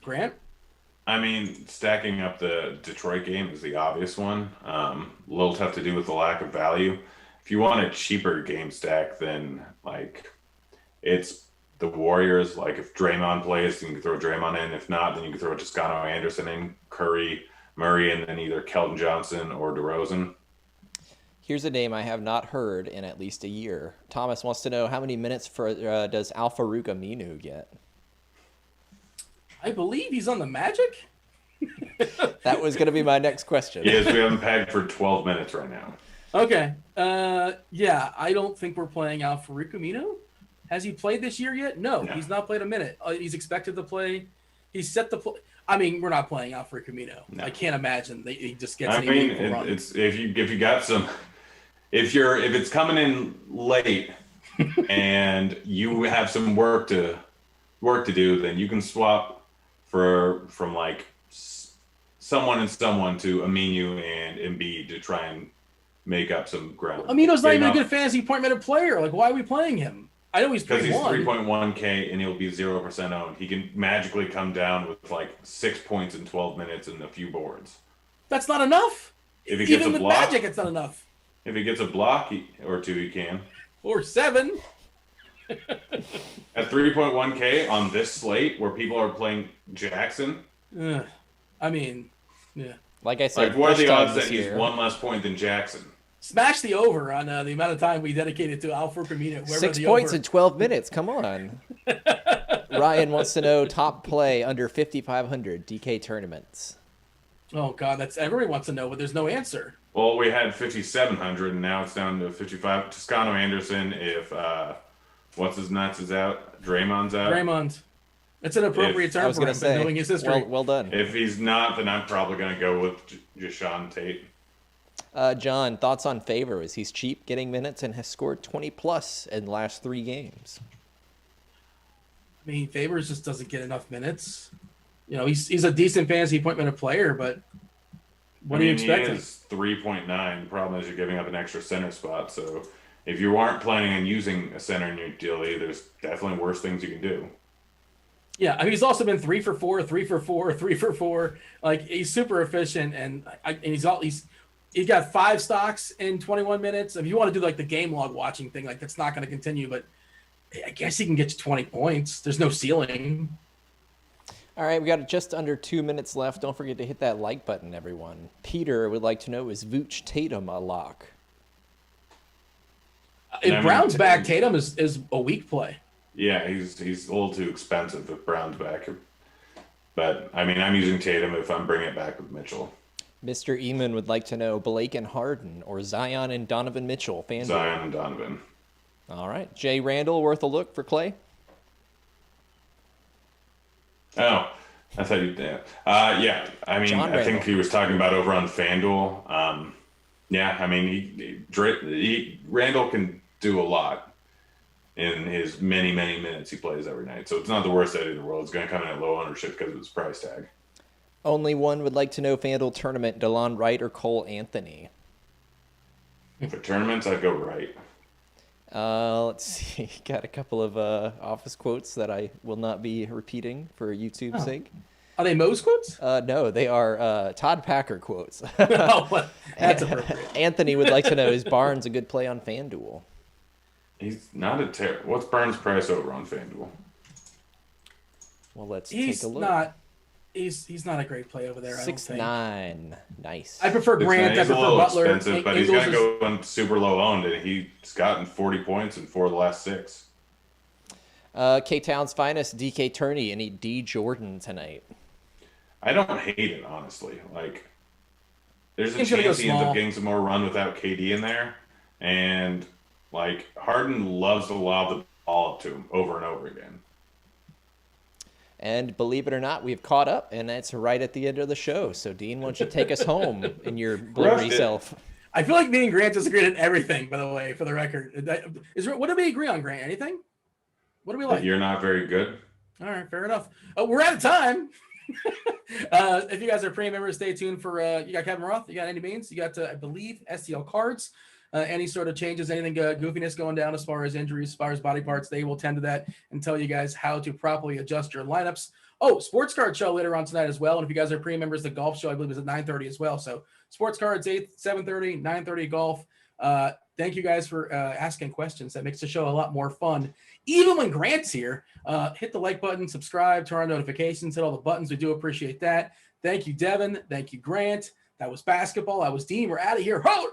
Grant? I mean, stacking up the Detroit game is the obvious one. A little tough to do with the lack of value. If you want a cheaper game stack, then it's the Warriors, like if Draymond plays, then you can throw Draymond in. If not, then you can throw Toscano Anderson in, Curry, Murray, and then either Keldon Johnson or DeRozan. Here's a name I have not heard in at least a year. Thomas wants to know how many minutes does Rukumino get? I believe he's on the Magic. That was going to be my next question. Yes, we have him pegged for 12 minutes right now. Okay. Yeah, I don't think we're playing Rukumino. Has he played this year yet? No, he's not played a minute. He's expected to play. He's set to play. I mean, we're not playing Rukumino. No. I can't imagine he just gets. It's if you got some. If it's coming in late and you have some work to do, then you can swap from like someone to Aminu and Embiid to try and make up some ground. Amino's not even a good fantasy point minute player. Like, why are we playing him? I know he's because he's 3.1K and he'll be 0% owned. He can magically come down with like 6 points in 12 minutes and a few boards. That's not enough. If he gets even a with block, Magic, it's not enough. If he gets a block or two, he can. Or 7. At 3.1K on this slate where people are playing Jackson. I mean, yeah. Like I said, like what are the odds that he's one less point than Jackson? Smash the over on the amount of time we dedicated to Rukumino. 6 points in 12 minutes. Come on. Ryan wants to know top play under 5,500 DK tournaments. Oh, God. Everybody wants to know, but there's no answer. Well, we had 5,700, and now it's down to 55. Toscano Anderson, if what's his nuts is out, Draymond's out. Draymond. That's an appropriate term for him, knowing his history. Well done. If he's not, then I'm probably going to go with Jashawn Tate. John, thoughts on Favor? Is he's cheap, getting minutes, and has scored 20-plus in the last 3 games? I mean, Favors just doesn't get enough minutes. You know, he's a decent fantasy point minute player, but what are you expecting? He is 3.9. The problem is you're giving up an extra center spot. So if you aren't planning on using a center in your DLE, there's definitely worse things you can do. Yeah, I mean, he's also been 3 for 4, 3 for 4, 3 for 4. Like, he's super efficient, and he's got 5 stocks in 21 minutes. If you want to do like the game log watching thing, like that's not going to continue, but I guess he can get you 20 points. There's no ceiling. All right, we got just under 2 minutes left. Don't forget to hit that like button, everyone. Peter would like to know, is Vooch Tatum a lock? If Brown's back, Tatum is a weak play. Yeah, he's a little too expensive if Brown's back. But, I mean, I'm using Tatum if I'm bringing it back with Mitchell. Mr. Eamon would like to know, Blake and Harden or Zion and Donovan Mitchell? Fanduel. Zion and Donovan. All right. Jay Randall, worth a look for Clay? Oh, I thought you did. Yeah, I mean, I think he was talking about over on FanDuel. Yeah, I mean, Randall can do a lot in his many, many minutes he plays every night. So it's not the worst idea in the world. It's going to come in at low ownership because of his price tag. Only one would like to know, FanDuel tournament, DeLon Wright or Cole Anthony? For tournaments, I'd go Wright. Let's see. Got a couple of office quotes that I will not be repeating for YouTube's sake. Are they Moe's quotes? No, they are Todd Packer quotes. Oh, well, that's appropriate. Anthony would like to know, is Barnes a good play on FanDuel? He's not a What's Barnes' price over on FanDuel? Well, let's take a look. He's not a great play over there. 6'9". Nice. I prefer Grant. I prefer Butler. Expensive, but he's going to go on super low owned, and he's gotten 40 points in 4 of the last 6. K-Town's finest, DK Turney. Any D Jordan tonight? I don't hate it, honestly. Like, there's a chance he ends up getting some more run without KD in there, and like Harden loves to lob the ball up to him over and over again. And believe it or not, we've caught up, and it's right at the end of the show. So, Dean, why don't you take us home in your blurry self? I feel like me and Grant disagreed on everything, by the way, for the record. What did we agree on, Grant? Anything? What do we like? You're not very good. All right, fair enough. We're out of time. If you guys are premium members, stay tuned for you got Kevin Roth, you got Andy Baines, you got I believe STL cards. Any sort of changes, anything goofiness going down as far as injuries, as far as body parts, they will tend to that and tell you guys how to properly adjust your lineups. Oh, sports card show later on tonight as well. And if you guys are premium members, the golf show I believe is at 9:30 as well. So sports cards 8, 7:30, 9:30 golf. Thank you guys for asking questions. That makes the show a lot more fun. Even when Grant's here, hit the like button, subscribe, turn on notifications, hit all the buttons. We do appreciate that. Thank you, Devin. Thank you, Grant. That was basketball. I was Dean. We're out of here. Ho!